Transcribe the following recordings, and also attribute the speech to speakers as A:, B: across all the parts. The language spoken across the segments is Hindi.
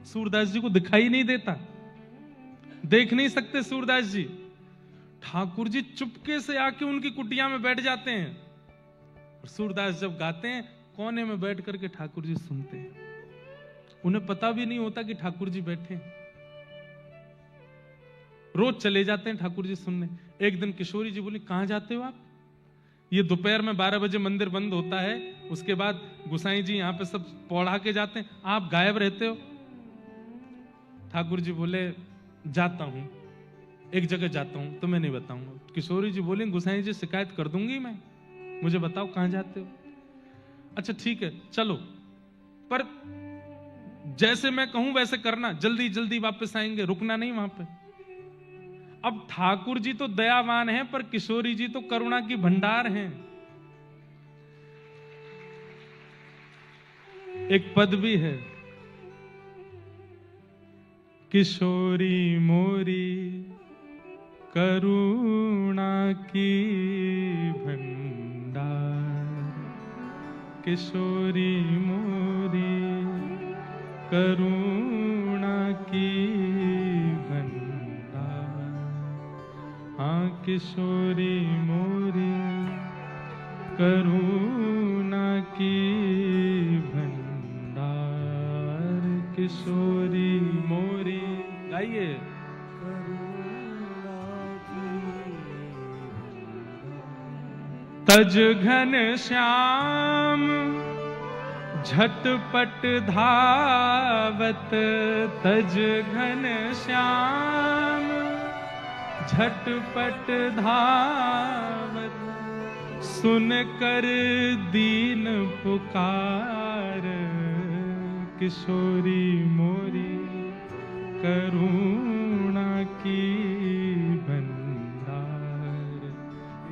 A: सूरदास जी को दिखाई नहीं देता, देख नहीं सकते सूरदास जी। ठाकुर जी चुपके से आके उनकी कुटिया में बैठ जाते हैं और सूरदास जब गाते हैं कोने में बैठ करके ठाकुर जी सुनते हैं। उन्हें पता भी नहीं होता कि ठाकुर जी बैठे हैं। रोज चले जाते हैं ठाकुर जी सुनने। एक दिन किशोरी जी बोली, कहां जाते हो आप? ये दोपहर में 12 बजे मंदिर बंद होता है, उसके बाद गुसाई जी यहाँ पे सब पौड़ा के जाते हैं, आप गायब रहते हो। ठाकुर जी बोले, जाता हूं, एक जगह जाता हूं, तुम्हें नहीं बताऊंगा। किशोरी जी बोली, गुसाई जी शिकायत कर दूंगी मैं, मुझे बताओ कहां जाते हो। अच्छा ठीक है चलो, पर जैसे मैं कहूं वैसे करना, जल्दी जल्दी वापस आएंगे, रुकना नहीं वहां पे। अब ठाकुर जी तो दयावान हैं, पर किशोरी जी तो करुणा की भंडार हैं। एक पद भी है, किशोरी मोरी करुणा की भंडार, किशोरी मोरी करुणा की भंडार। हाँ किशोरी मोरी करुणा की भंडार, किशोरी मोरी। गाइए, तज घन श्याम झटपट धावत, तज घन श्याम झटपट धावत, सुन कर दीन पुकार, किशोरी मोरी करुणा की भंडार,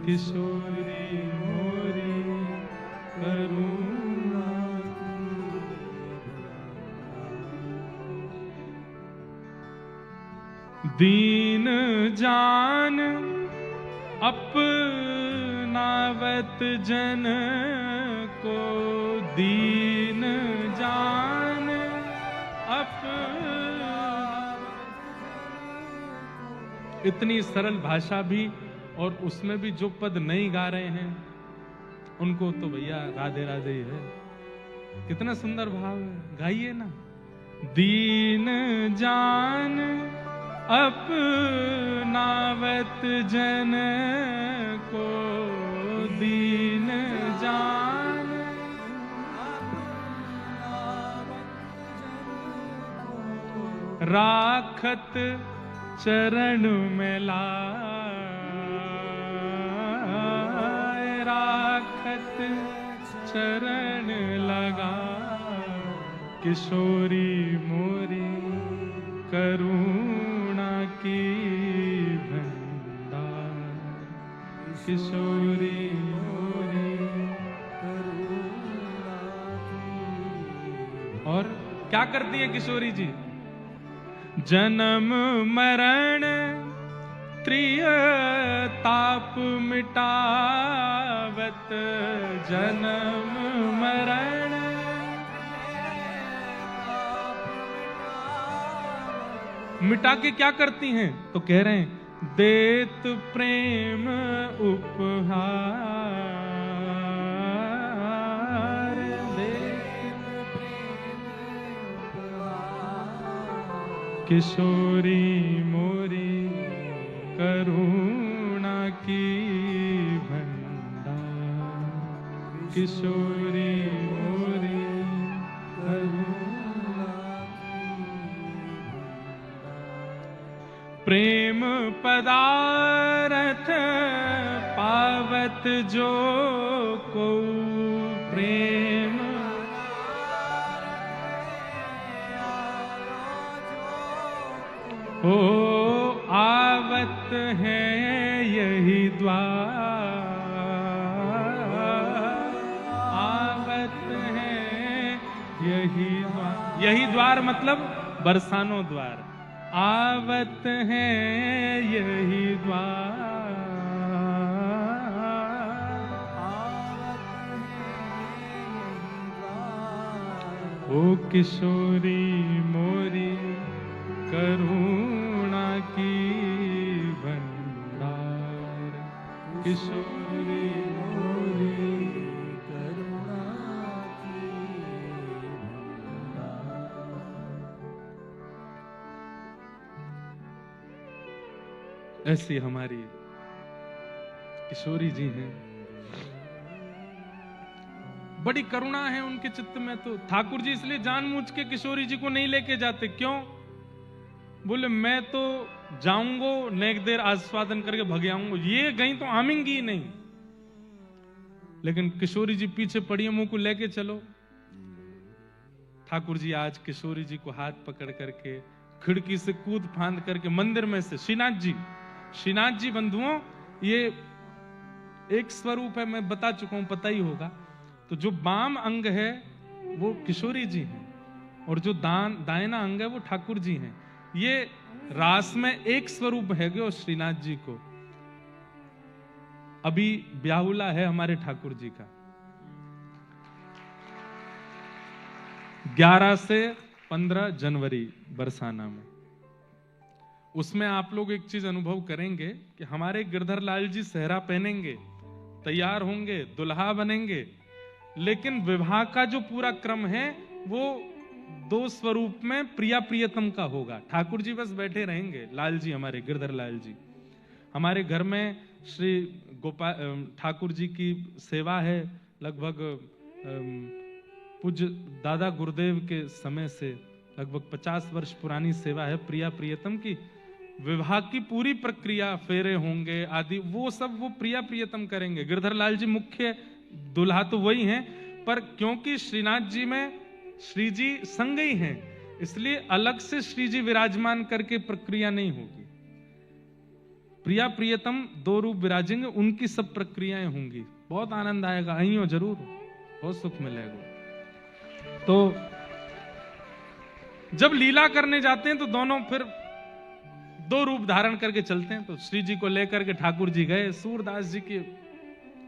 A: किशोरी मोरी करुणा। दीन जान अपनावत जन को, दीन जान इतनी सरल भाषा भी, और उसमें भी जो पद नहीं गा रहे हैं उनको तो भैया राधे राधे ही है। कितना सुंदर भाव है, गाइए ना। दीन जान अपनावत जन को, दीन जान राखत चरण में लाए, राखत चरण लगा, किशोरी मोरी करुणा की भंडार, किशोरी मोरी करुणा की। और क्या करती है किशोरी जी? जन्म मरण त्रिताप मिटावत, जन्म मरण मिटा के क्या करती हैं? तो कह रहे हैं, देत प्रेम उपहार, देत प्रेम उपहार, किशोरी मोरी करुणा की भंडार, किशोरी मोरी करुणा की भंडार। प्रेम पदारथ पावत जो को, प्रेम ओ आवत है यही द्वार, आवत है यही द्वार। यही द्वार मतलब बरसानो द्वार। आवत है यही द्वार, ओ किशोरी मोरी ऐसी हमारी किशोरी जी हैं। बड़ी करुणा है उनके चित्त में। तो ठाकुर जी इसलिए जानबूझ के किशोरी जी को नहीं लेके जाते। क्यों? बोले मैं तो जाऊंगो, नेक देर आस्वादन करके भग आऊंगो, ये गई तो आमेंगी ही नहीं। लेकिन किशोरी जी पीछे पड़ी, मुंह को लेके चलो। ठाकुर जी आज किशोरी जी को हाथ पकड़ करके खिड़की से कूद फांद करके मंदिर में से, श्रीनाथ जी बंधुओं, ये एक स्वरूप है, मैं बता चुका हूं, पता ही होगा। तो जो वाम अंग है वो किशोरी जी हैं और जो दाहिना अंग है वो ठाकुर जी हैं। ये रास में एक स्वरूप है और श्रीनाथ जी को अभी ब्याहुला है हमारे ठाकुर जी का। 11 से 15 जनवरी बरसाना में, उसमें आप लोग एक चीज अनुभव करेंगे कि हमारे गिरधर लाल जी सेहरा पहनेंगे, तैयार होंगे, दुल्हा बनेंगे, लेकिन विवाह का जो पूरा क्रम है वो 2 स्वरूप में प्रिया प्रियतम का होगा। ठाकुर जी बस बैठे रहेंगे, लाल जी हमारे गिरधर लाल जी। हमारे घर में श्री गोपाल ठाकुर जी की सेवा है, लगभग पूज्य दादा गुरुदेव के समय से लगभग 50 वर्ष पुरानी सेवा है प्रिया प्रियतम की। विवाह की पूरी प्रक्रिया, फेरे होंगे आदि, वो सब वो प्रिया प्रियतम करेंगे। गिरधर लाल जी मुख्य दुल्हा तो वही हैं, पर क्योंकि श्रीनाथ जी में श्री जी संग ही हैं, इसलिए अलग से श्री जी विराजमान करके प्रक्रिया नहीं होगी। प्रिया प्रियतम 2 रूप विराजेंगे, उनकी सब प्रक्रियाएं होंगी। बहुत आनंद आएगा, आइयो जरूर, बहुत सुख मिलेगा। तो जब लीला करने जाते हैं तो दोनों फिर 2 रूप धारण करके चलते हैं। तो श्री जी को लेकर के ठाकुर जी गए सूरदास जी की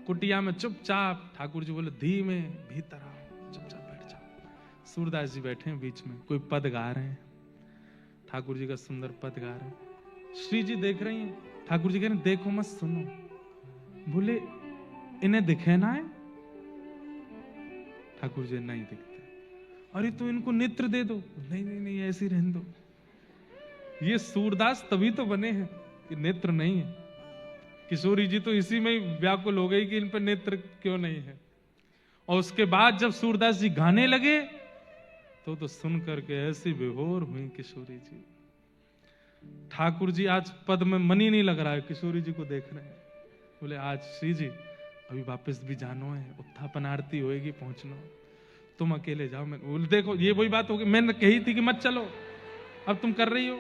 A: कुटिया में चुपचाप। ठाकुर जी बोले धीमे भीतर आओ, चुपचाप बैठ जाओ। सूरदास जी बैठे हैं बीच में, कोई पद गा रहे हैं, ठाकुर जी का सुंदर पद गा रहे हैं। श्री जी देख रही हैं, ठाकुर जी कह रहे हैं देखो मत सुनो। बोले इन्हें दिखे ना है? ठाकुर जी नहीं दिखते। अरे तो इनको नेत्र दे दो। नहीं नहीं नहीं, ऐसे ही रहने दो। ये सूरदास तभी तो बने हैं कि नेत्र नहीं है। किशोरी जी तो इसी में ही व्याकुल हो गई कि इन पर नेत्र क्यों नहीं है। और उसके बाद जब सूरदास जी गाने लगे तो सुन करके ऐसी विभोर हुई किशोरी जी। ठाकुर जी आज पद में मन ही नहीं लग रहा है, किशोरी जी को देख रहे हैं। बोले आज श्री जी अभी वापस भी जानो है, उत्थापन आरती होएगी, पहुंचना, तुम अकेले जाओ। मैं बोले देखो ये वही बात होगी, मैंने कही थी कि मत चलो, अब तुम कर रही हो।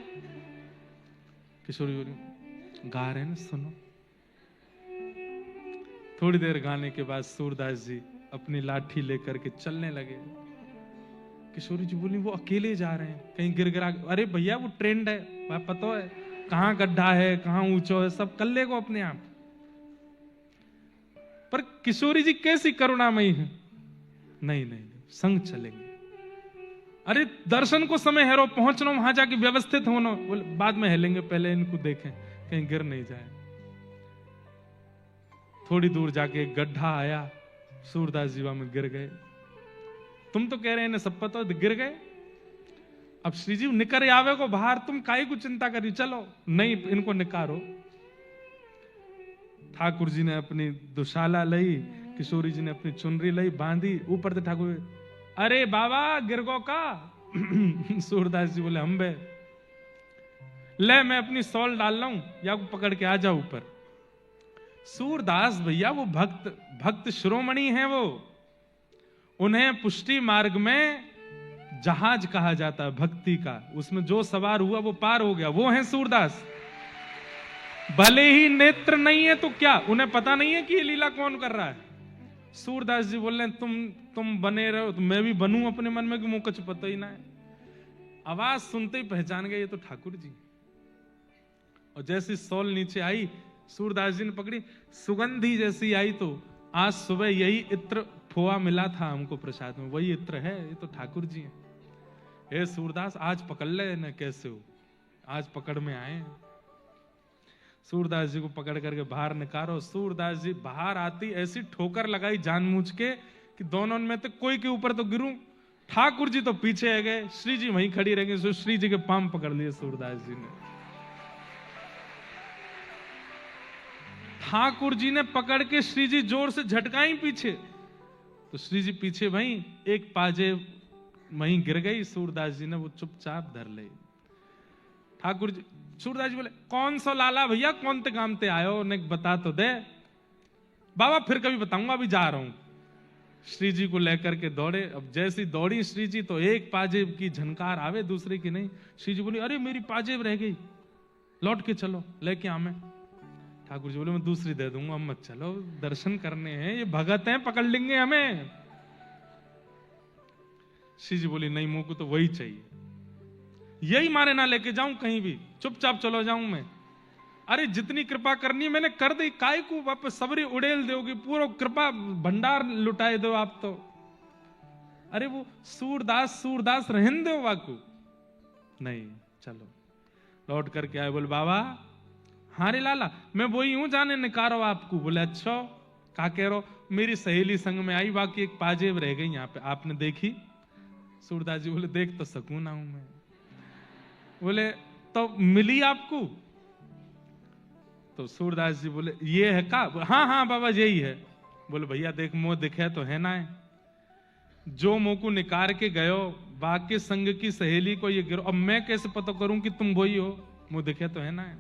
A: किशोरी बोली गा रहे हैं, सुनो। थोड़ी देर गाने के बाद सूरदास जी अपनी लाठी लेकर के चलने लगे। किशोरी जी बोली वो अकेले जा रहे हैं, कहीं गिर गिरा। अरे भैया वो ट्रेंड है, पता है कहां गड्ढा है, कहां ऊंचा है, सब कर लेगा अपने आप। पर किशोरी जी कैसी करुणामयी है, नहीं नहीं नहीं, संग चलेंगे। अरे दर्शन को समय है, रो पहुंचना, वहां जाके व्यवस्थित होना, बाद में हेलेंगे, पहले इनको देखें कहीं गिर नहीं जाए। थोड़ी दूर जाके एक गड्ढा आया, सूरदास जी में गिर गए। तुम तो कह रहे हैं सब पता, गिर गए। अब श्री जी निकर आवे को बाहर, तुम काहे को चिंता करी, चलो। नहीं इनको निकारो। ठाकुर जी ने अपनी दुशाला लई, किशोरी जी ने अपनी चुनरी लई, बांधी। ऊपर से ठाकुर, अरे बाबा गिरगो का। सूरदास जी बोले हम बे, ले मैं अपनी सॉल डाल रहा हूं, या पकड़ के आ जाओ ऊपर। सूरदास भैया वो भक्त शिरोमणि हैं, वो उन्हें पुष्टि मार्ग में जहाज कहा जाता है भक्ति का। उसमें जो सवार हुआ वो पार हो गया, वो है सूरदास। भले ही नेत्र नहीं है तो क्या, उन्हें पता नहीं है कि ये लीला कौन कर रहा है। सूरदास जी बोल रहे हैं तुम बने रहो तो मैं भी बनूं अपने मन में, कि मुझे कुछ पता ही ना है। आवाज सुनते ही पहचान गए ये तो ठाकुर जी। और जैसी सॉल नीचे आई, सूरदास जी ने पकड़ी, सुगंधी जैसी आई। तो आज सुबह यही इत्र खोआ मिला था हमको प्रसाद में, वही इत्र है, ये तो ठाकुर जी हैं। हे सूरदास आज पकड़ ले न, कैसे हो, आज पकड़ में आए। सूरदास जी को पकड़ करके बाहर निकालो। सूरदास जी बाहर आती ऐसी ठोकर लगाई जानबूझ के कि दोनों में तो कोई के ऊपर तो गिरूं। ठाकुर जी तो पीछे आ गए, श्री जी वहीं खड़ी रह गई। श्री जी के पांव पकड़ लिए सूरदास जी ने। ठाकुर जी ने पकड़ के श्री जी जोर से झटकाई पीछे, तो श्री जी पीछे वहीं एक पाजेब वहीं गिर गई। सूरदास जी ने वो चुपचाप धर ली। ठाकुर जी, सूरदास जी बोले, कौन सो लाला भैया, कौन ते काम ते आयो, ने बता तो दे। बाबा फिर कभी बताऊंगा, अभी जा रहा हूं। श्री जी को लेकर के दौड़े। अब जैसी दौड़ी श्री जी, तो एक पाजेब की झनकार आवे, दूसरे की नहीं। श्री जी बोली, अरे मेरी पाजेब रह गई, लौट के चलो, लेके आवे। ठाकुर जी बोले, मैं दूसरी दे दूंगा, अब मत चलो, दर्शन करने हैं, ये भगत हैं, पकड़ लेंगे हमें। श्री जी बोली, नहीं, मुंह को तो वही चाहिए, यही मारे ना लेके जाऊं कहीं भी, चुपचाप चलो जाऊं मैं। अरे जितनी कृपा करनी है मैंने कर दी, काय को वापस सबरी उड़ेल दोगे, पूरा कृपा भंडार लुटाए दो आप तो। अरे वो सूरदास रहन दो वाकू, नहीं चलो। लौट करके आए, बोले बाबा, हाँ रे लाला, मैं वही हूं जाने निकारो आपको। बोले अच्छा, का कह रहो? मेरी सहेली संग में आई, बाकी एक पाजेब रह गई यहाँ पे, आपने देखी? सूरदास जी बोले, देख तो सकूं ना हूं मैं। बोले तो मिली आपको? तो सूरदास जी बोले, ये है का? हाँ हाँ बाबा यही है। बोले भैया देख, मुंह दिखे तो है ना है, जो मुंह को निकार के गयो, बाकी संग की सहेली को ये गिरो, अब मैं कैसे पता करूं कि तुम वही हो? मुंह दिखे तो है ना है।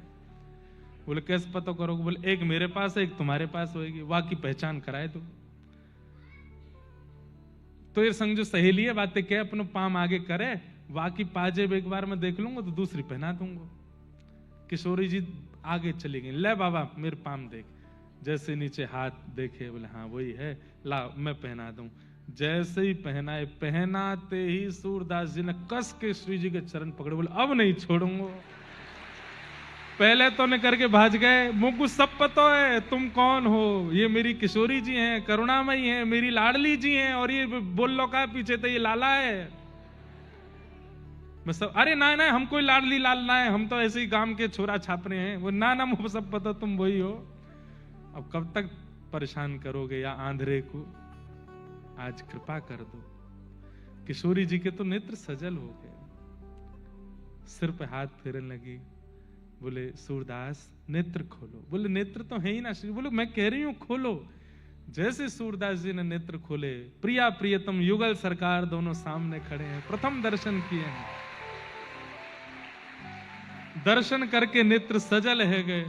A: बोले कैसे पता करोगे? बोले एक मेरे पास है, एक तुम्हारे पास होगी, वाकी पहचान कराए दो। तो ये संग जो सहेली है, बातें क्या अपने पाम आगे करे, वाकी पाजेब एक बार मैं देख लूंगा तो दूसरी पहना दूंगा। किशोरी जी आगे चली गई, ले बाबा मेरे पाम देख। जैसे नीचे हाथ देखे, बोले हाँ वही है, ला मैं पहना दूं। जैसे ही पहनाए, पहनाते ही सूरदास जी ने कस के श्री जी के चरण पकड़े, बोले अब नहीं छोड़ूंगा। पहले तो ने करके भाज गए, मुझको सब पता है तुम कौन हो, ये मेरी किशोरी जी हैं, करुणामयी हैं, मेरी लाडली जी हैं, और ये बोल लो का पीछे तो ये लाला है। मैं सब, अरे ना ना हम कोई लाडली लाल ना है, हम तो ऐसे ही गांव के छोरा छापरे हैं। वो ना ना मुझे सब पता, तुम वही हो। अब कब तक परेशान करोगे या आंधरे को? आज कृपा कर दो। किशोरी जी के तो नेत्र सजल हो गए, सिर पे हाथ फेरने लगी। बोले सूरदास नेत्र खोलो। बोले नेत्र तो है ही ना श्री। बोले मैं कह रही हूं खोलो। जैसे सूरदास जी ने नेत्र खोले, प्रिया प्रियतम युगल सरकार दोनों सामने खड़े हैं, प्रथम दर्शन किए हैं। दर्शन करके नेत्र सजल है गए,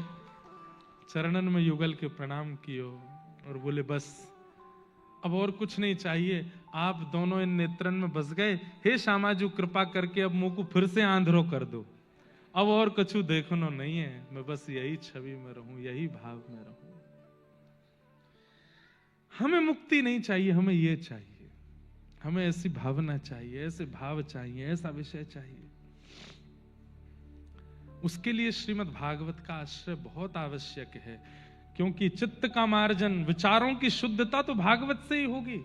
A: चरणन में युगल के प्रणाम कियो और बोले बस अब और कुछ नहीं चाहिए, आप दोनों इन नेत्रन में बस गए। हे श्यामाजू कृपा करके अब मुंह को फिर से आंधरो कर दो, अब और कछु देखनो नहीं है, मैं बस यही छवि में रहूं, यही भाव में रहूं। हमें मुक्ति नहीं चाहिए, हमें ये चाहिए, हमें ऐसी भावना चाहिए, ऐसे भाव चाहिए, ऐसा विषय चाहिए। उसके लिए श्रीमद् भागवत का आश्रय बहुत आवश्यक है, क्योंकि चित्त का मार्जन, विचारों की शुद्धता तो भागवत से ही होगी।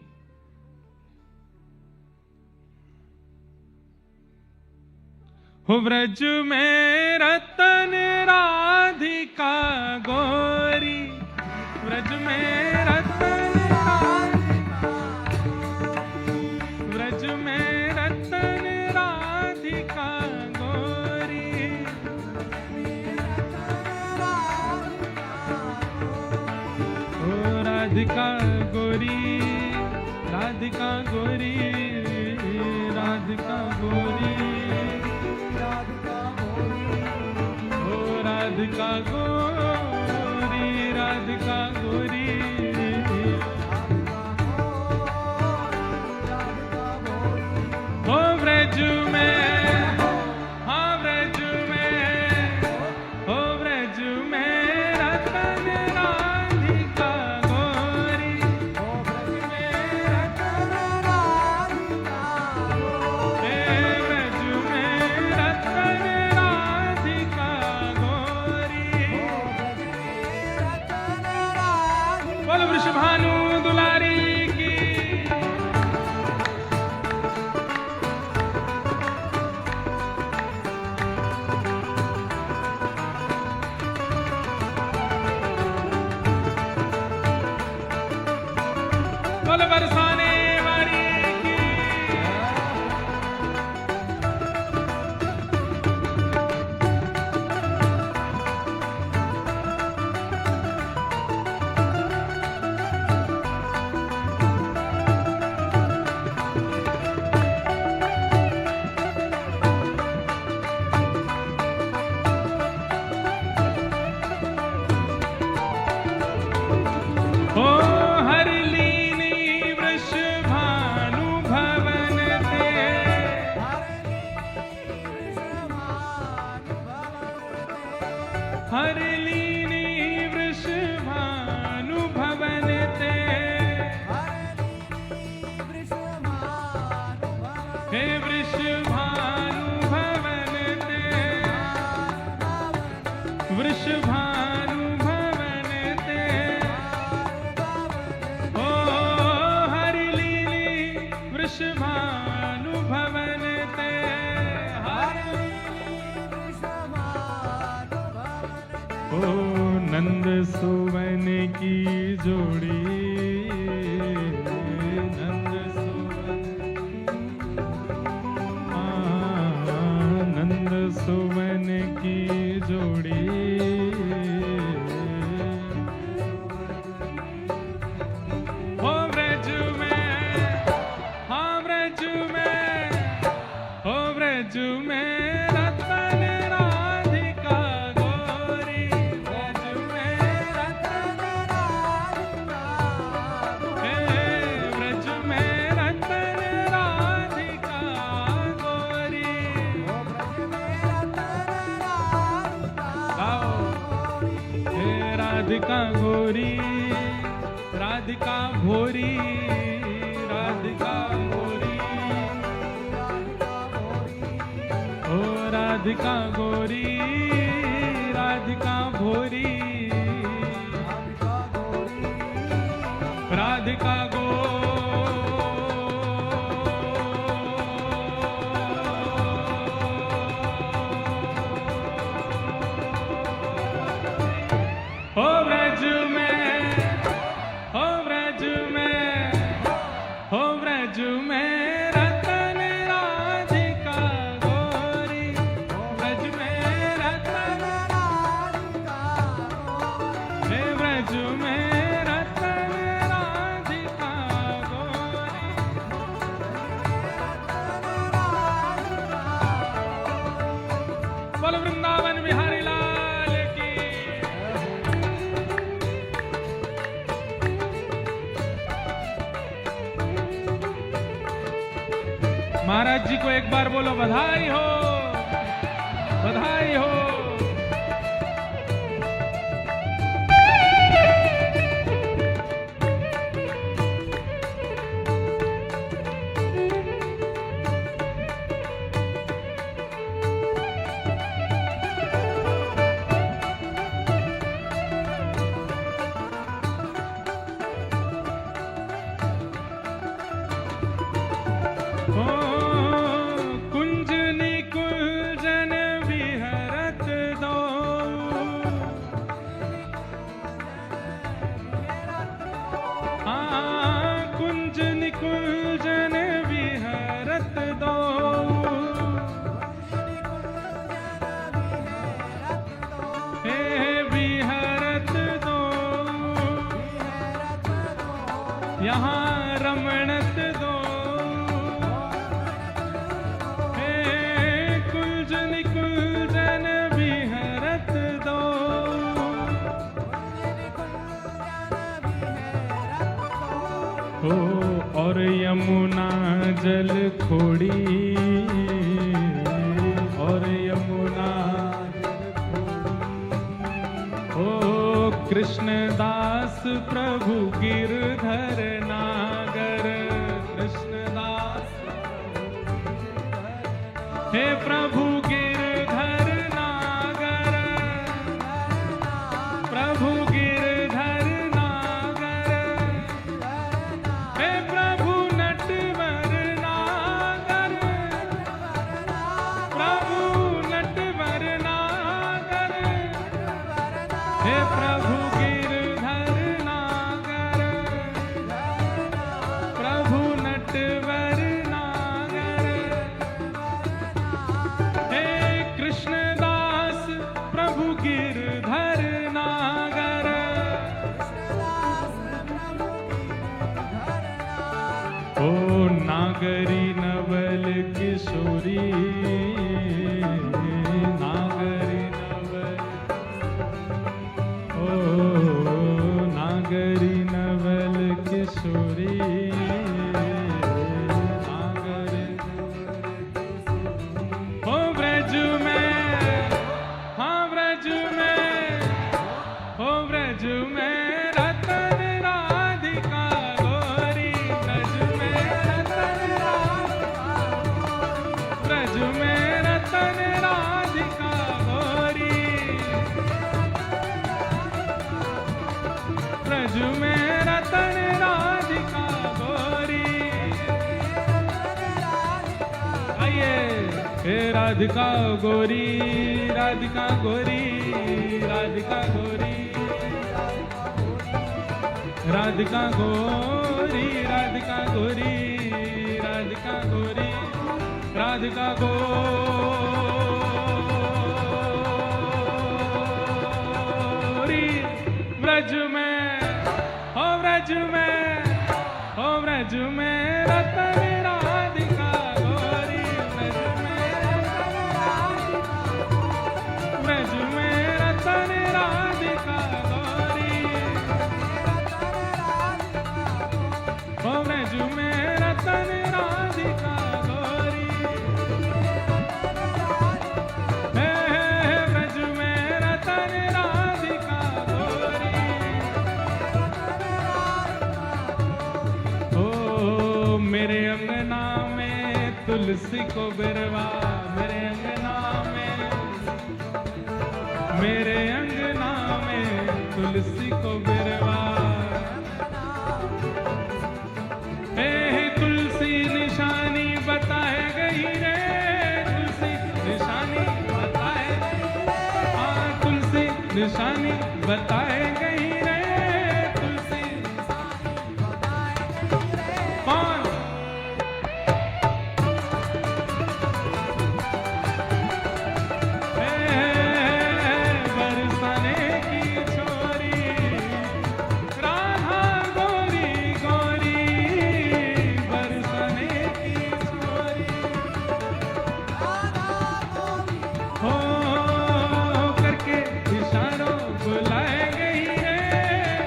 A: हो व्रज में रतन राधिका गोरी, व्रज में रतन राधिका, व्रज में रतन राधिका गोरी, ओ राधिका गोरी, राधिका गोरी, राधिका गोरी, राधिका गोरी, राधिका गोरी, हो व्रज में, हाँ व्रज में, हो व्रज में रतन राधिका गोरी, हो व्रज में रतन राधिका गोरी, व्रज में रतन राधिका गोरी। बोलो वृषभानु दुलारी की। बोलो बरसाने वाली की। हरलीनी वृषभानु भवन ते, हे वृषभानु भवन ते, वृषभानु भवन ते, ओ हरलीनी वृषभानु भवन ते, ओ नंद सुवन की जोड़ी, नंद सुवन, नंद सुवन की जोड़ी, हो ब्रज में, हाँ ब्रज में, हो ब्रज में रतन राधिका गोरी, ब्रज में रतन राधिका, हे ब्रज में रतन राधिका गोरी, गाओ, हे राधिका गोरी, राधिका भोरी, राधिका भोरी, ओ राधिका गोरी, राधिका भोरी, राधिका गो, हो ब्रज में, हो ब्रज में, हो ब्रज में रतन राधिका गोरी, ब्रज में रतन राधिका, हे ब्रज में रतन राधिका गोरी, बोल वृंदावन बिहारी लाल की। महाराज जी को एक बार बोलो बधाई हो, बधाई हो। कुंज निकुंजन विहरत दो, हाँ कुंज निकुंजन विहरत दो, हे विहरत दो, यहाँ रमणत दो, हो और यमुना जल खोड़ी, और यमुना हो कृष्णदास प्रभु गिरधर नागर, कृष्णदास हे प्रभु गिरधर नागर, प्रभु गिरधर नागर, हे प्रभु नटवर नागर, प्रभु नटवर नागर, हे प्रभु गिरधर नागर, प्रभु नटवर नागर, हे कृष्णदास प्रभु गिरधर नागर, ओ नागरी नवल किशोरी, नागरी नवल, ओ नागरी नवल किशोरी, नागरी हो ब्रज में, हाँ ब्रज में, राधिका गोरी, राधिका गोरी, राधिका गोरी, राधिका गोरी, राधिका गोरी, राधिका गोरी, राधिका गोरी। व्रज में हो, व्रज में हो, व्रज में रतन राधिका गोरी, व्रज में रतन राधिका गोरी, हो व्रज में रतन राधिका गोरी, हे व्रज में रतन राधिका गोरी। ओ मेरे अंगना में तुलसी को बिरवा, मेरे अंगना में, मेरे अंगना में तुलसी को बिरवा। हे तुलसी निशानी बताए गई रे, तुलसी निशानी बताए, हाँ तुलसी निशानी बताए गई रे, तुलसी कौन? बरसाने की छोरी राधा गोरी, गोरी बरसाने की छोरी, हो करके इशारों बुलाए गई रे,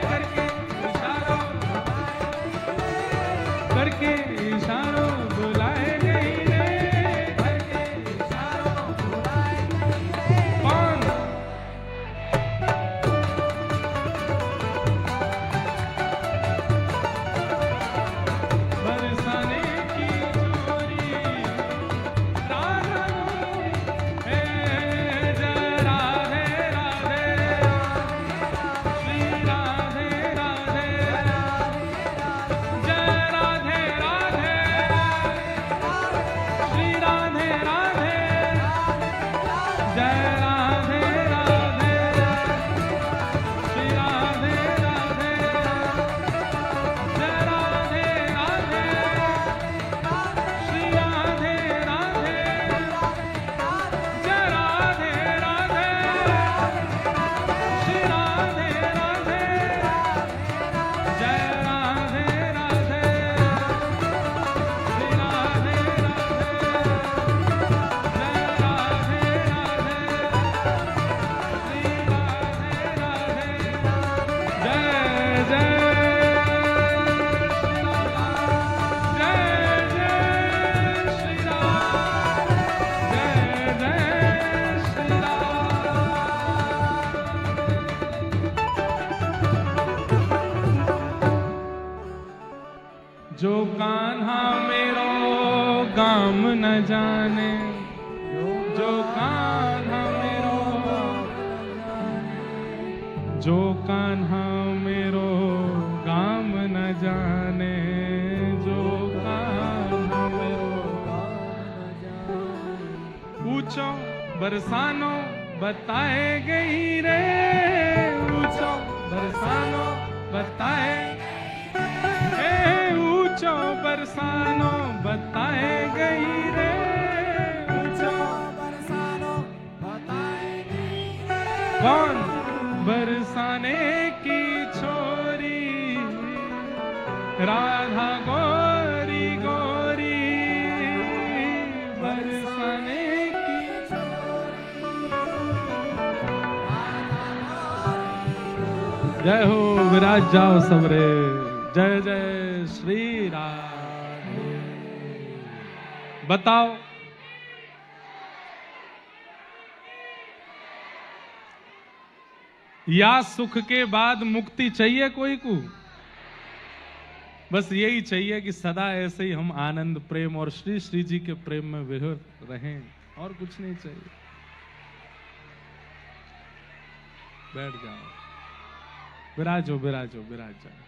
A: करके इशारों, करके इशारों बुलाए गई रे, करके इशारों बुलाए गई रे। कौन? बरसाने की छोरी राधा गोरी, हे जय राधे राधे, श्री राधे राधे, जय राधे राधे, श्री राधे राधे, जय राधे राधे, श्री राधे राधे, जय राधे राधे, श्री राधे राधे, जय राधे राधे, श्री राधे राधे, जय राधे राधे, श्री राधे जो कान्हा मेरो गाम न जाने, जो कान्हा मेरो, जो कान्हा मेरो गाम न जाने, जो कान्हा मेरो ऊंचो बरसानो बताए गई रे, ऊंचो बरसानो बताए, ऊंचो बरसानो बताए गई रे, ऊंचो बरसानो बताए गई रे। कौन? बरसाने की छोरी राधा गोरी, गोरी बरसाने की छोरी। जय हो, विराज जाओ सबरे, जय जय श्री राधे। बताओ या सुख के बाद मुक्ति चाहिए कोई को? बस यही चाहिए कि सदा ऐसे ही हम आनंद प्रेम और श्री श्री जी के प्रेम में विहर रहें, और कुछ नहीं चाहिए। बैठ जाओ, विराजो विराजो विराज जाओ।